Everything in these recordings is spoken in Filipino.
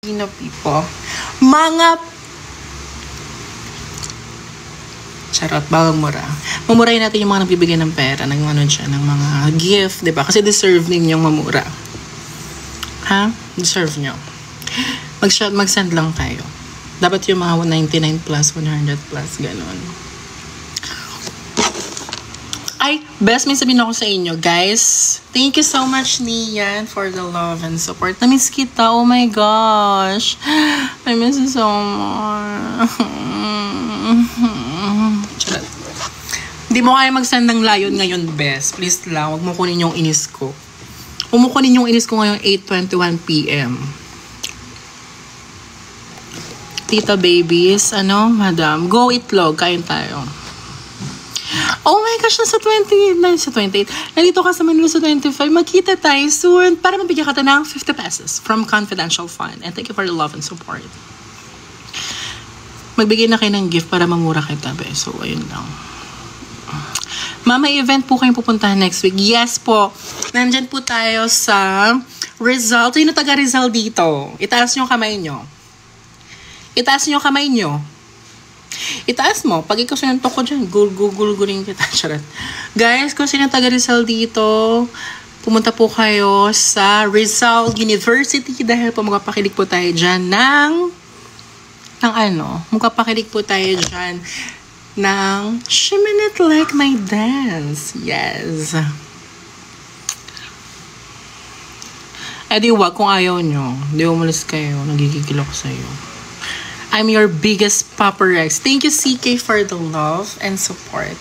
Filipino people. Mga charot, bawang mura. Mamurahin natin yung mga nagbibigay ng pera, ng ano dyan, ng mga gift, diba? Kasi deserve ninyong mamura. Ha? Deserve nyo. Mag-send lang kayo. Dapat yung mga 99 plus, 100 plus, ganun. Ay, best may sabihin ako sa inyo, guys. Thank you so much, Nian, for the love and support. Na-miss kita. Oh my gosh. I miss you so much. Hindi mo kaya mag-send ng layon ngayon, best. Please lang, huwag mo kunin yung inis ko. Huwag mo kunin yung inis ko ngayong 8:21 p.m. Tita babies, ano, madam, go itlog, kain tayo. Oh my gosh, nasa 28. Nandito ka sa Manila sa 25. Magkita tayo soon para mabigyan ka ng 50 pesos from Confidential Fund. And thank you for the love and support. Magbigay na kayo ng gift para mamura kita, be. So, ayun lang. Mama, event po kayong pupuntahan next week. Yes po. Nandyan po tayo sa Rizal. Sino taga Rizal dito? Itaas nyo kamay nyo. Itaas nyo kamay nyo. Itaas mo. Pag ikaw sinuntok ko dyan, gulguling kita. Charot. Guys, kung sino taga Rizal dito, pumunta po kayo sa Rizal University dahil po magpapakilig po tayo dyan magpapakilig po tayo dyan ng She Minute Like My Dance. Yes. Eh di wag kung ayaw nyo. Di umalis kayo. Nagigigil ako sa'yo. I'm your biggest Papa Rex. Thank you, CK, for the love and support.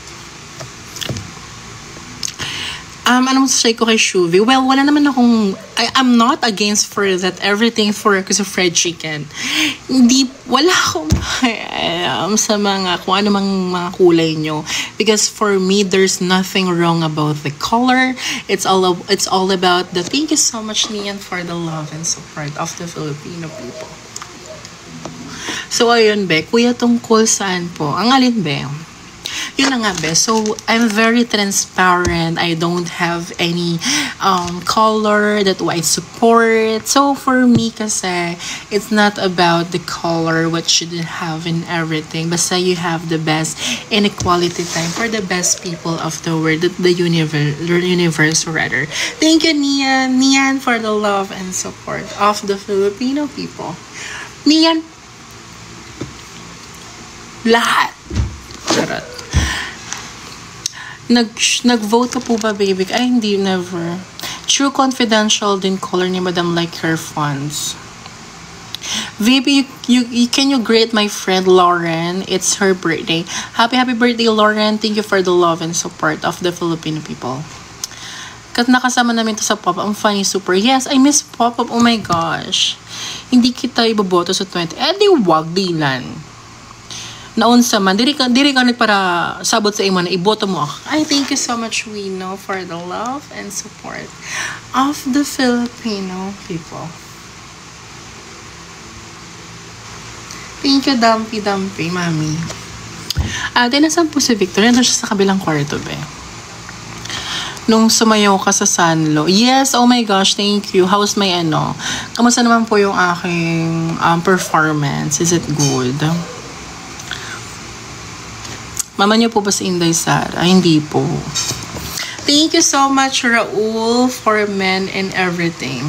Ano mo say ko kay Shuvi? Well, wala naman akong... I'm not against for that everything for kasi fried chicken. Wala akong sa mga, kung ano mang mga kulay nyo. Because for me, there's nothing wrong about the color. It's all about the... Thank you so much, Nian, for the love and support of the Filipino people. So, ayun, be. Kuya, tungkol saan po? Ang alin, be? Yun na nga, be. So, I'm very transparent. I don't have any color that I support. So, for me kasi, it's not about the color, what should you have in everything. Basta you have the best inequality time for the best people of the world, the universe rather. Thank you, Nian. Nian, for the love and support of the Filipino people. Nian, lahat. Charot. Nag-vote ka po ba, baby? Ay, hindi, never. True confidential din color ni Madam like her funds. Baby, can you greet my friend Lauren? It's her birthday. Happy birthday, Lauren. Thank you for the love and support of the Filipino people. Kat nakasama namin to sa pop-up. Ang funny, super. Yes, I miss pop-up. Oh my gosh. Hindi kita iboboto sa 20. Eh, di wag, dilan. Naunsa man, diri ka nagpara sabot sa imo na iboto mo ako. Ay, thank you so much, Wino, for the love and support of the Filipino people. Thank you, Dumpy, mami. Ate, nasan po si Victor? Nandun siya sa kabilang kwarto, be. Nung sumayaw ka sa Sanlo. Yes, oh my gosh, thank you. How's my Kamusta naman po yung aking performance? Is it good? Mama niyo po ba si Inday Sara? Hindi po. Thank you so much, Raul, for men and everything.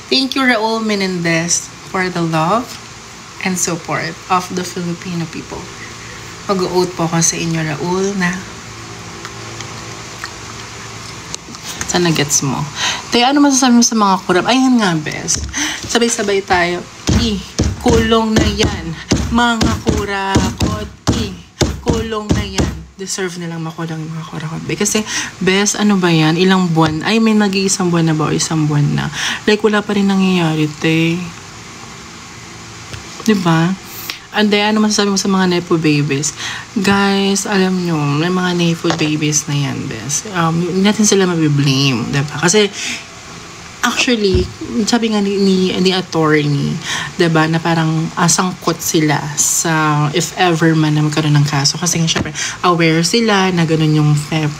Thank you, Raul Menendez, for the love and support of the Filipino people. Mag-o-oat po ako sa inyo, Raul, na sana gets mo. Tayo, ano masasabi mo sa mga kurap? Ayan nga, best. Sabay-sabay tayo. Kulong na yan. Mga kurakot. Kulong na yan. Deserve nilang makulang mga kurakot. Kasi, best, ano ba yan? Ilang buwan? Ay, may nag-iisang buwan na ba o isang buwan na? Like, wala pa rin nangyayari, te. Diba? And then, ano masasabi mo sa mga Nepo babies? Guys, alam nyo, may mga Nepo babies na yan, best. Hindi natin sila mabiblame, diba? Kasi, actually, sabi nga ni attorney, diba, na parang sangkot sila sa if ever man na magkaroon ng kaso. Kasi nga, syempre, aware sila na ganun yung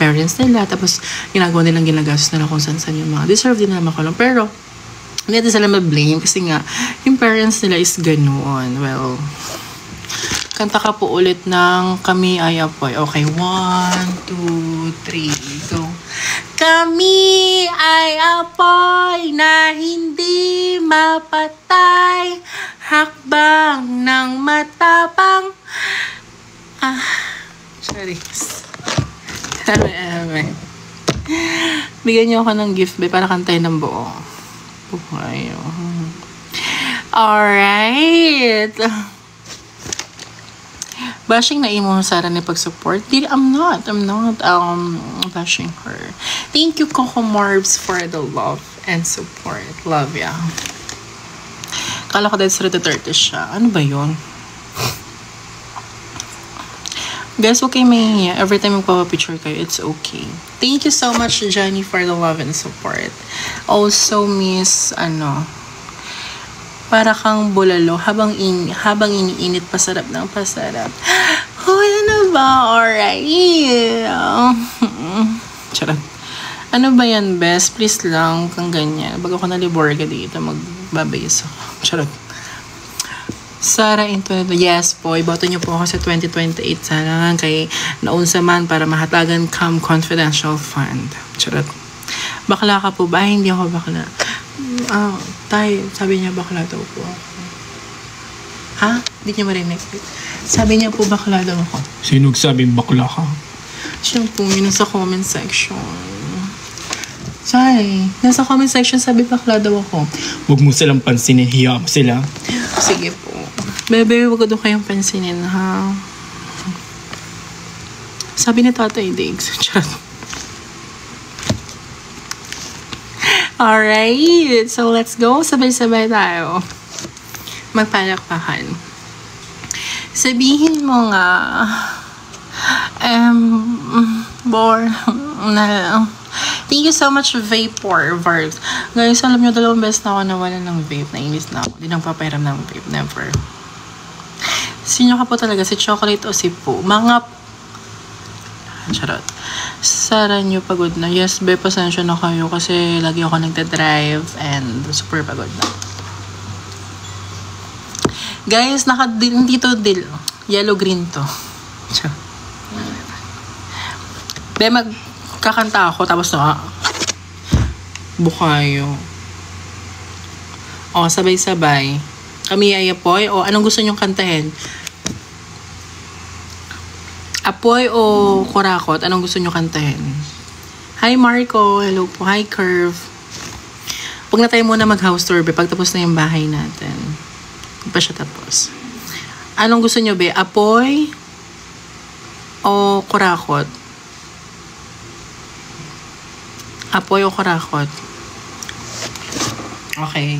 parents nila. Tapos, ginagawa nilang ginagastos nila kung saan yung mga deserve din nila makulong. Pero, Hindi natin sila ma-blame kasi nga, yung parents nila is ganoon. Well, kanta ka po ulit ng Kami Ay Apoy. Okay, 1, 2, 3, go. Kami ay apoy na hindi mapatay, hakbang ng matapang. Sorry. Bigyan niyo ako ng gift, be, para kantahin ng buo. Okay. Alright. Bashing na imo Sara ni pag-support. I'm not bashing her. Thank you, Coco Morbs, for the love and support. Love ya. Kala ko dahil sa Duterte siya. Ano ba yun? Guys, okay may every time magpapapicture kayo, it's okay. Thank you so much, Jenny, for the love and support. Also, Miss, para kang bulalo habang iniinit, pasarap ng pasarap. Oh, ano ba? Alright. Charot. Ano ba yan, best? Please lang, kang ganyan. Bago ko naliborga dito, magbabayos ako. Charot. Sara into yes po, iboto niyo po ako sa 2028 sana kay naunsa man para mahatagan Cam Confidential Fund. Charot. Bakla ka po ba? Ay, hindi ako bakla. Sabi niya bakla daw po ako. Ha? Hindi niya marinig. Sabi niya po bakla daw ako. Sino sabing bakla ka? Siya po, yun sa comment section. Sorry. Nasa comment section sabi bakla daw ako. Huwag mo silang pansinin, hiya mo sila. Sige po. Bebe, wag ko doon kayong pansinin, ha? Sabi ni Tatay Diggs. Charot. Alright. So, let's go. Sabay-sabay tayo. Magpalakpakan. Sabihin mo nga, thank you so much, Vapor Vibes. Guys, alam nyo, 2 beses na ako nawala ng vape. Nainis na ako. Hindi nang papairam ng vape. Never. Sino ka po talaga? Si Chocolate o si Poo? Mga... Charot. Sara nyo pagod na. Yes, be, pasensya na kayo kasi lagi ako nagda-drive and super pagod na. Guys, dito yellow-green to. Be, magkakanta ako tapos na bukayo. O, sabay-sabay. Kami ay apoy o anong gusto nyong kantahin? Apoy o kurakot? Anong gusto nyong kantahin? Hi Marco, hello po. Hi Curve. Huwag na tayo muna mag-house tour, be. Pag tapos na yung bahay natin. Hindi pa siya tapos. Anong gusto nyo, be? Apoy o kurakot? Apoy o kurakot? Okay.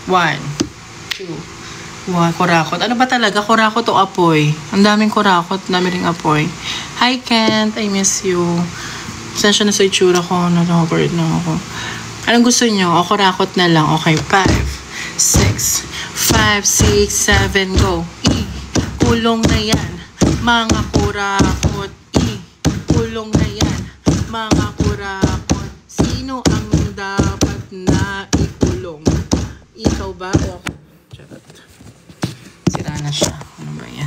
1, 2. Wow, kurakot. Ano ba talaga? Kurakot o apoy? Ang daming kurakot, dami ring apoy. Hi Kent, I miss you. Sensya na sa itsura ko, nalawagord na ako. Anong gusto nyo? O kurakot na lang. Okay, 5, 6, 5, 6, 7, go. Kulong na yan, mga kurakot. Kulong na yan, mga kurakot. Sino ang dapat na ikulong? Ikaw ba o charot? Sira na siya. Ano ba yan?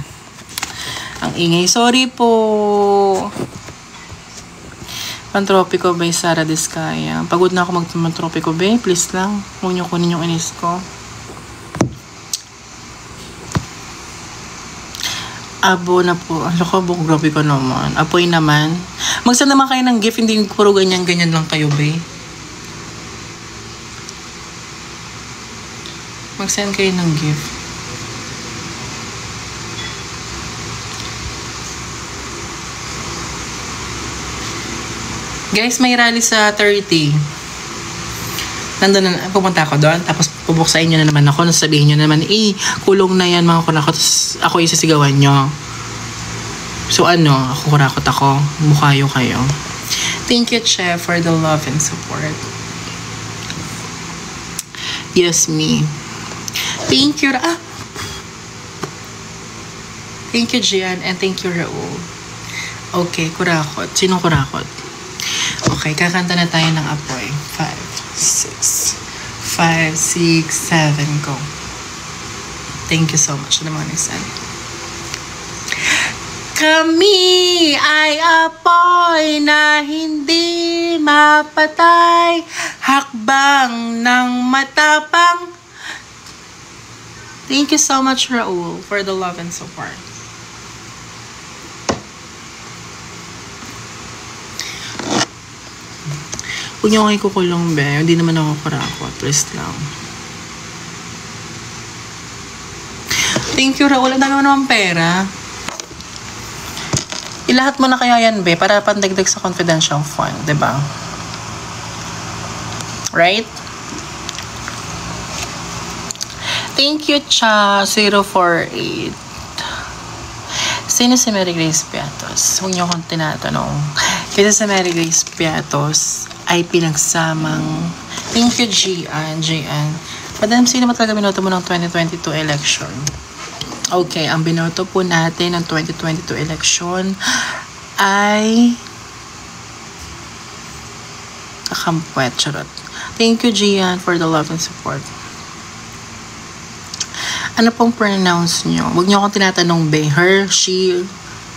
Ang ingay. Sorry po. Pantropiko by Sara Diskaya. Pagod na ako mag-pantropiko ba? Please lang. Huwag niyo kunin yung inis ko. Abo na po. Loko, grabe ko naman. Apoy naman. Magsan naman kayo ng gift. Hindi puro ganyan-ganyan lang kayo, ba? Mag-send kayo ng gift. Guys, may rally sa 30. Nandun na, pupunta ako doon. Tapos pubuksain nyo na naman ako. Sabihin nyo na naman, kulong na yan mga kurakot. Tapos ako isisigawan nyo. So ako kurakot ako. Mukhayo kayo. Thank you, Chef, for the love and support. Yes, me. Thank you. Thank you, Gian. And thank you, Raul. Okay, kurakot. Sinong kurakot? Okay. Okay, kakanta na tayo ng apoy. 5, 6, 7, go. Thank you so much. Ano mga nisan? Kami ay apoy na hindi mapatay, hakbang ng matapang. Thank you so much, Raul, for the love and support. Huwag niyo kayo kukulong, be. Hindi naman ako karakot. Please lang. Thank you, Raul. Ang dami mo naman pera. Ilahat mo na kaya yan, be, para pandagdag sa confidential fund, diba? Right? Thank you, Cha048. Sino si Mary Grace Piatos? Huwag niyo akong tinatanong. Kasi si Mary Grace Piatos ay pinagsamang... Thank you, Gian. Madam, sino ba talaga binoto mo ng 2022 election? Okay, ang binoto po natin ng 2022 election ay Kakampwet, charot. Thank you, Gian, for the love and support. Ano pong pronounce nyo? Huwag nyo akong tinatanong, be. Her, she,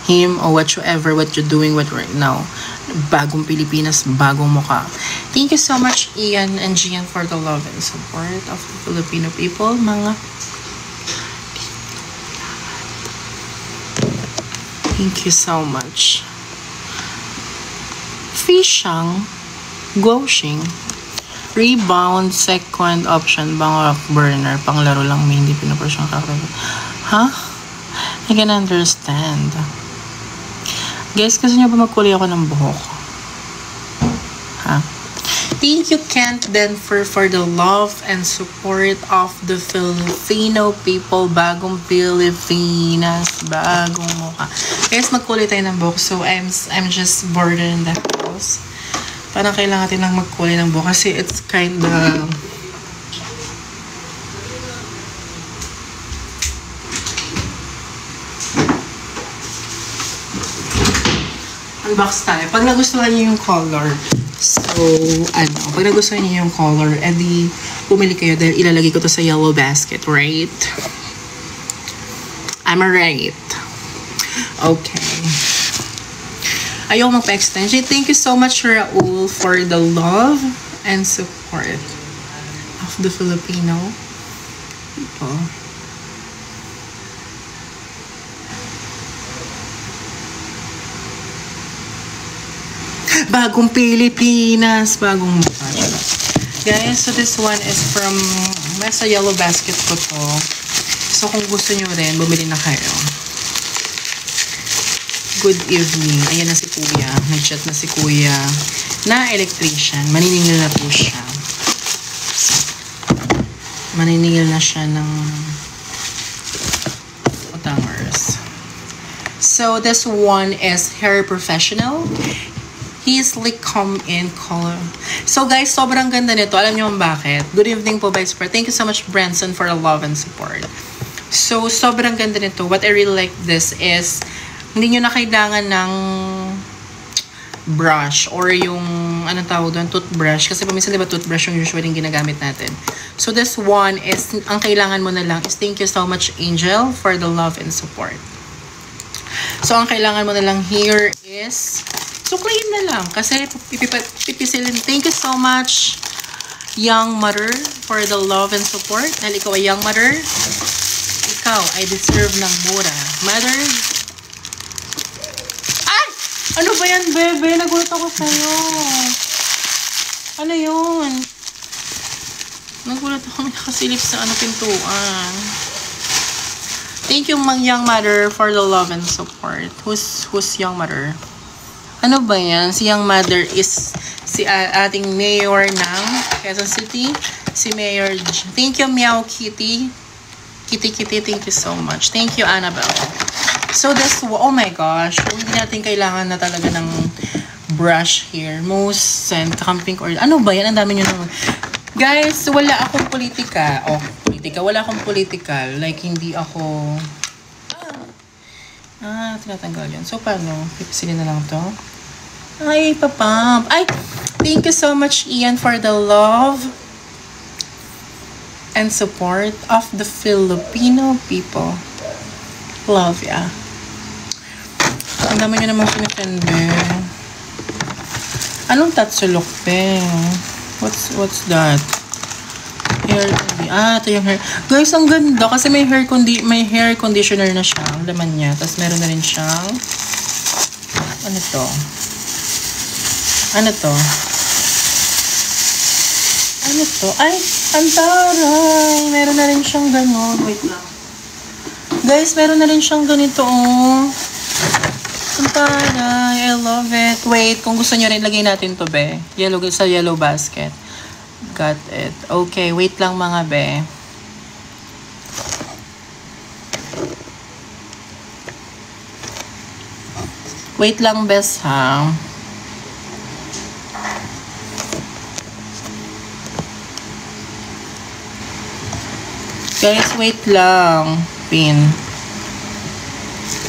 him, or whatsoever, what you're doing with right now. Bagong Pilipinas, bagong mukha. Thank you so much, Ian and Gian, for the love and support of the Filipino people. Thank you so much. Fishang, Guoxing, rebound, second option, bang rock burner, panglaro lang, may hindi pinapursyon kakabit. Huh? I can understand. Guys, gusto niyo ba magkulay ako ng buhok? Huh? Thank you, Kent Denver, for the love and support of the Filipino people. Bagong Pilipinas, bagong mukha. Guys, magkulay tayo ng buhok. So, I'm just bored in the house. Parang kailangan natin lang magkulay ng buhok kasi it's kinda... Unbox tayo. Pag nagustuhan niyo yung color, pag nagustuhan niyo yung color, edi pumili kayo dahil ilalagay ko to sa yellow basket, right? I'm right. Okay. Ayaw magpa-extension. Thank you so much, Raul, for the love and support of the Filipino people. Bagong Pilipinas, bagong mukha. Guys, so this one is from nasa yellow basket ko to. So kung gusto nyo rin, bumili na kayo. Good evening. Ayan na si Kuya. Nag-chat na si Kuya na electrician. Maniningil na po siya. Maniningil na siya ng utangers. So this one is Hair Professional. He's like come in color. So guys, sobrang ganda nito. Alam niyo bakit? Good evening po, Vice President. Thank you so much, Branson, for the love and support. So, sobrang ganda nito. What I really like this is, hindi nyo na kailangan ng brush or yung, anong tawag doon, toothbrush. Kasi paminsan, diba, toothbrush yung usually yung ginagamit natin. So, this one is, ang kailangan mo na lang is, thank you so much, Angel, for the love and support. So, ang kailangan mo na lang here is, suklayin na lang. Kasi, pipisilin. Thank you so much, Young Mother, for the love and support. Dahil ikaw ay Young Mother, ikaw ay deserve ng mura. Mother, ay! Ano ba yan, bebe? Nagulat ako sa'yo. Ano yun? Nagulat ako, may nakasilip sa pintuan. Thank you, Young Mother, for the love and support. Who's Young Mother? Ano ba yan? Si Young Mother is si ating mayor ng Quezon City. Si Mayor Thank you, Meow Kitty. Kitty, thank you so much. Thank you, Annabelle. So this, oh my gosh. Hindi natin kailangan na talaga ng brush here. Most scent, camping or... Ano ba yan? Ang dami nyo naman. Guys, wala akong politika. Wala akong political. Like, hindi ako... tinatanggal yun. So, paano? Pipisilin na lang to. Ay, papam. Ay, thank you so much, Ian, for the love and support of the Filipino people. Love ya. Ang dami nyo naman sinipin, be. Anong tatsulok, be? What's that? Hair ito yung hair. Guys, ang ganda kasi may hair conditioner na siya. Ang laman niya. Tapos meron na rin siyang ano to? Ano to? Ano to? Ay, ang taray. Meron na rin siyang ganon. Wait lang. Guys, meron na rin siyang ganito, oh. Ang taray. I love it. Wait, kung gusto nyo rin, lagay natin to, be. Sa yellow basket. Got it. Okay, wait lang mga be. Wait lang, bes, ha? Guys, wait lang. Pin.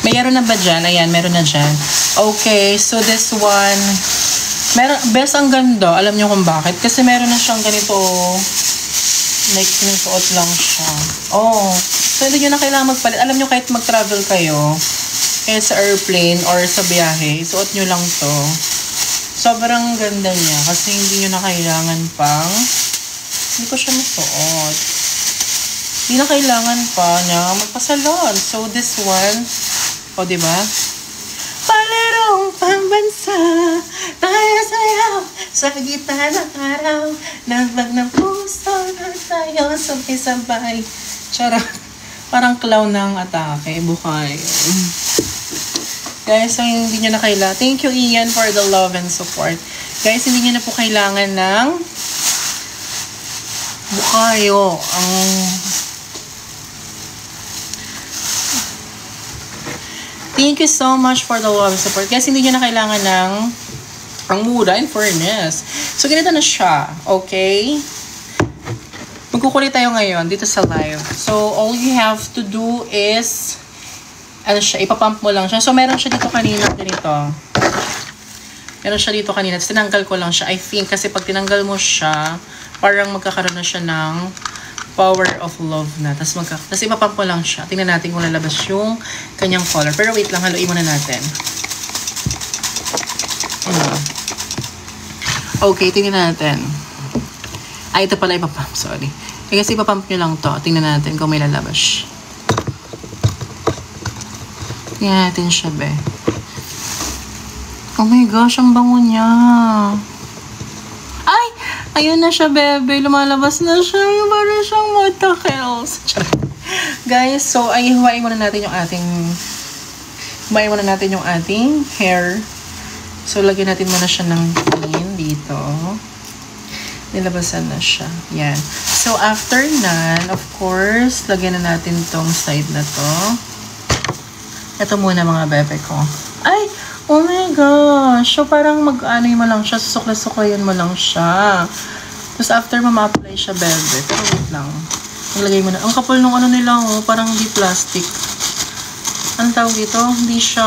Mayroon na ba dyan? Ayan, meron na dyan. Okay, so this one, meron, best ang ganda. Alam nyo kung bakit? Kasi meron na siyang ganito. Like, sinusuot lang siya. Oh. So, hindi nyo na kailangan magpalit. Alam nyo, kahit mag-travel kayo, kahit sa airplane or sa biyahe, suot nyo lang to. Sobrang ganda niya. Kasi hindi nyo na kailangan pang, hindi ko siya masuot. Hindi na kailangan pa niya magpasalon. So, this one, o, diba? Palerong pambansa, tayo sayaw sa gitna ng araw, nabag ng puso na tayo sabay-sabay. Charot. Parang clown ng atake, bukay. Guys, so hindi nyo na kailangan. Thank you, Ian, for the love and support. Guys, hindi nyo na po kailangan ng bukayo. Thank you so much for the love and support. Guys, hindi nyo na kailangan ng ang mura, in fairness. So, ganito na siya. Okay? Magkukulit tayo ngayon dito sa live. So, all you have to do is ano siya, ipapump mo lang siya. So, meron siya dito kanina ganito. Meron siya dito kanina. Tapos, tinanggal ko lang siya. I think, kasi pag tinanggal mo siya, parang magkakaroon na siya ng power of love na. Tapos ipapump mo lang siya. Tingnan natin kung lalabas yung kanyang color. Pero wait lang, haluin muna natin. Okay, tingnan natin. Ay, ito pala ipapump. Sorry. Kasi ipapump nyo lang to. Tingnan natin kung may lalabas. Tingnan natin siya, be. Oh my gosh, ang bango niya. Ay! Ayun na siya, bebe. Lumalabas na siya. Parang siyang motakels. Guys, so, ay, huwain muna natin yung ating hair. So, lagyan natin muna siya ng clean dito. Nilabasan na siya. Yan. So, after nan, of course, lagyan na natin tong side na to. Ito muna, mga bebe ko. Ay! Oh my gosh! So, parang mag-ano mo lang siya, susukla-suklayan mo lang siya. Tapos, after ma-apply siya, bebe. Pero wait lang. Naglagay mo na. Ang kapal nung ano nila, oh, parang di plastic. Ang tawag dito? Hindi siya,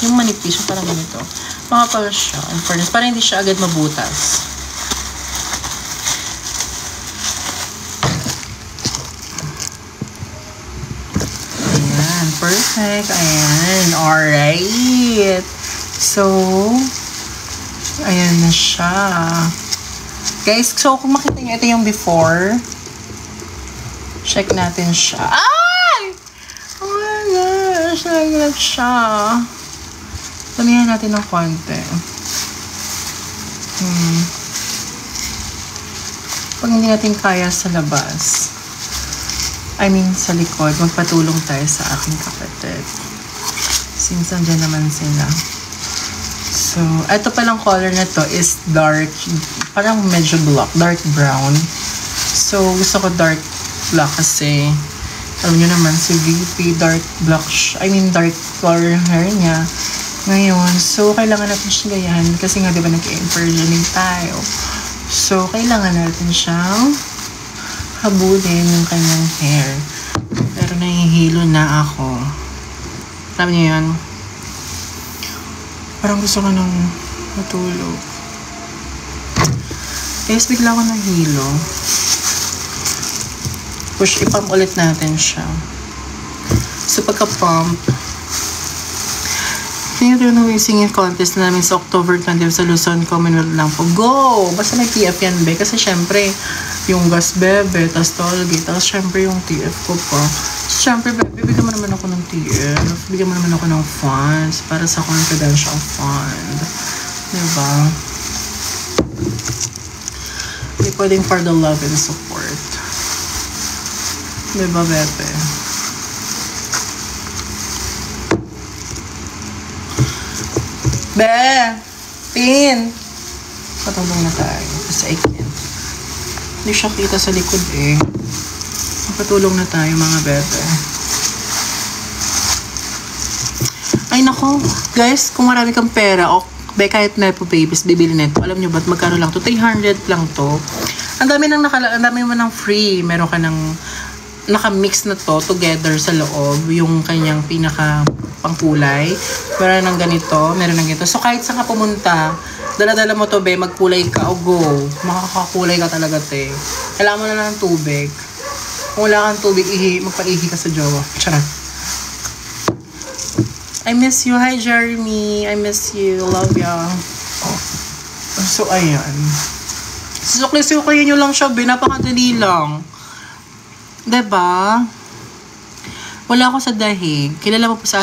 yung manipis, parang ganito. Makapal siya, in fairness. Parang hindi siya agad mabutas. Perfect. Ayan. Alright. So, ayan na siya. Guys, so kung makita nyo, ito yung before. Check natin siya. Ay! Oh my gosh. Naglag siya. Tamihan natin ng konti. Pag hindi natin kaya sa labas, I mean, sa likod, magpatulong tayo sa aking kapatid. Since andyan naman sila. So, ito palang color na to is dark, parang medyo black, dark brown. So, gusto ko dark black kasi, alam nyo naman, si VP, dark black, dark color hair niya. Ngayon, so, kailangan natin siya gayahan kasi nga, di ba, nag-impersoning tayo. So, kailangan natin siyang habulin yung kanyang hair. Pero nahihilo na ako. Alam niyo yun? Parang gusto ko nung Matulog. Guys, bigla ko nahilo. Push, ipump ulit natin siya. So, pagka-pump, tingnan yung singing contest namin sa October 20 sa Luzon Commonwealth lang po. Go! Basta may TF yan, be. Kasi syempre, yung gas bebe, tas tollgate, tas syempre yung TF ko pa. So, syempre, bebe, bigyan mo naman ako ng TF. Bigyan mo naman ako ng funds para sa confidential fund. Diba? Hindi pwedeng for the love and support. Diba, bebe? Be! Pin! Patulong na tayo. Kasi I can't. Hindi siya kita sa likod eh. Patulong na tayo mga bebe. Ay nako. Guys, kung marami kang pera o kahit Nepo Babies, bibili nito. Alam nyo ba't magkano lang to? 300 lang to. Ang dami mo ng free. Meron ka ng naka-mix na to together sa loob. Yung kanyang pinaka pangkulay. Meron ng ganito, meron ng ganito. So, kahit saan ka pumunta, dala-dala mo to, be, magkulay ka, o go. Makakakulay ka talaga, te. Kailangan mo na ng tubig. Kung wala kang tubig, magpaihi ka sa jowa. Charot. I miss you. Hi, Jeremy. I miss you. Love ya. So, ayan. Sukli-sukli nyo lang siya, be. Napakadali lang. Diba? Wala ako sa dahig. Kilala mo po si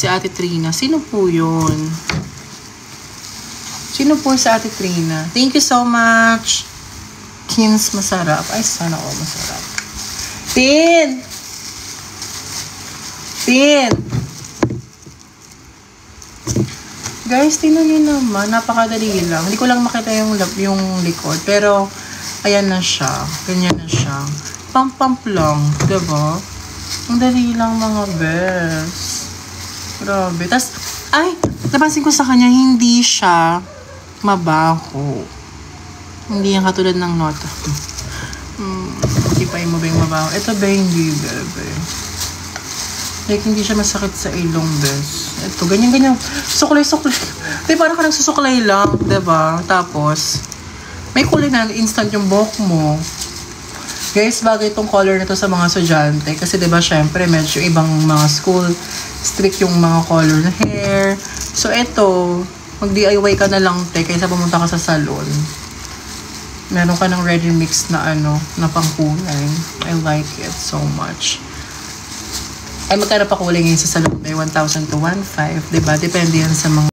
Ate Trina. Sino po yun? Sino po si Ate Trina? Thank you so much. Kins, masarap. Ay, sana all masarap. Pin! Pin! Guys, tingnan nyo naman. Napakadali lang. Hindi ko lang makita yung likod. Pero, ayan na siya. Ganyan na siya. Pump-pump lang. Diba? Ang dali lang mga best. Grabe. Tapos, ay, napansin ko sa kanya, hindi siya mabaho. Hindi yan katulad ng nota. Ipain mo ba yung mabaho? Ito ba hindi, bebe? Like, hindi siya masakit sa ilong, best. Ito, ganyan-ganyan. Suklay-suklay. Diba, parang ka nagsusuklay lang, diba? Tapos, may kulay na instant yung buhok mo. Guys, bagay itong color na to sa mga estudyante. Kasi diba, syempre, medyo ibang mga school. Strict yung mga color na hair. So, eto, mag-DIY ka na lang, te, kaysa pumunta ka sa salon. Meron ka ng ready mix na na pangkulay. I like it so much. Ay, magkano pa kulay ngayon sa salon? May 1,000 to 1,500. Diba? Depende yan sa mga